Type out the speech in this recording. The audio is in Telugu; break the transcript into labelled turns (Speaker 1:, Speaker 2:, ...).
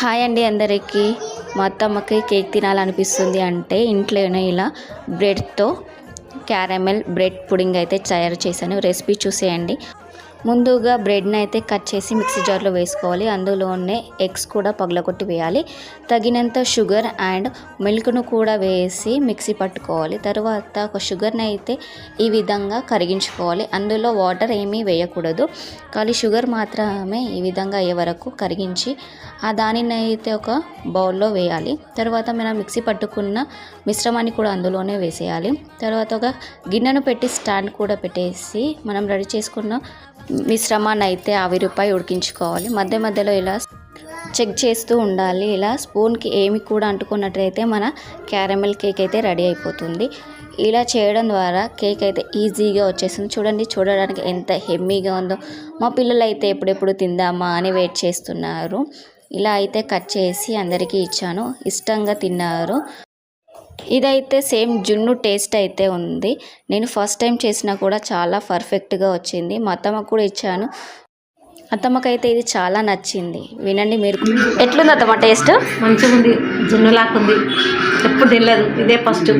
Speaker 1: హాయ్ అండి అందరికీ. మా అత్తమ్మకి కేక్ తినాలనిపిస్తుంది అంటే ఇంట్లోనే ఇలా బ్రెడ్తో క్యారమెల్ బ్రెడ్ పుడింగ్ అయితే తయారు చేశాను. రెసిపీ చూసేయండి. ముందుగా బ్రెడ్ని అయితే కట్ చేసి మిక్సీ జార్లో వేసుకోవాలి. అందులోనే ఎగ్స్ కూడా పగలగొట్టి వేయాలి. తగినంత షుగర్ అండ్ మిల్క్ను కూడా వేసి మిక్సీ పట్టుకోవాలి. తర్వాత ఒక షుగర్ని అయితే ఈ విధంగా కరిగించుకోవాలి. అందులో వాటర్ ఏమీ వేయకూడదు, ఖాళీ షుగర్ మాత్రమే ఈ విధంగా అయ్యే వరకు కరిగించి ఆ దానిని అయితే ఒక బౌల్లో వేయాలి. తర్వాత మనం మిక్సీ పట్టుకున్న మిశ్రమాన్ని కూడా అందులోనే వేసేయాలి. తర్వాత ఒక గిన్నెను పెట్టి స్టాండ్ కూడా పెట్టేసి మనం రెడీ చేసుకున్న మిశ్రమాన్ని అయితే ఆవిరిపై ఉడికించుకోవాలి. మధ్య మధ్యలో ఇలా చెక్ చేస్తూ ఉండాలి. ఇలా స్పూన్కి ఏమి కూడా అంటుకున్నట్లయితే మన క్యారమెల్ కేక్ అయితే రెడీ అయిపోతుంది. ఇలా చేయడం ద్వారా కేక్ అయితే ఈజీగా వచ్చేస్తుంది. చూడండి, చూడడానికి ఎంత హెమ్మీగా ఉందో. మా పిల్లలు అయితే ఎప్పుడెప్పుడు తిందామా అని వెయిట్ చేస్తున్నారు. ఇలా అయితే కట్ చేసి అందరికీ ఇచ్చాను, ఇష్టంగా తిన్నారు. ఇదైతే సేమ్ జున్ను టేస్ట్ అయితే ఉంది. నేను ఫస్ట్ టైం చేసినా కూడా చాలా పర్ఫెక్ట్గా వచ్చింది. మా అత్తమ్మకు కూడా ఇచ్చాను. అత్తమ్మకైతే ఇది చాలా నచ్చింది. వినండి మీరు. ఎట్లుంది అత్తమ్మ టేస్ట్?
Speaker 2: మంచిగా ఉంది, జున్నులాగా ఉంది. ఎప్పుడు తినలేదు, ఇదే ఫస్ట్.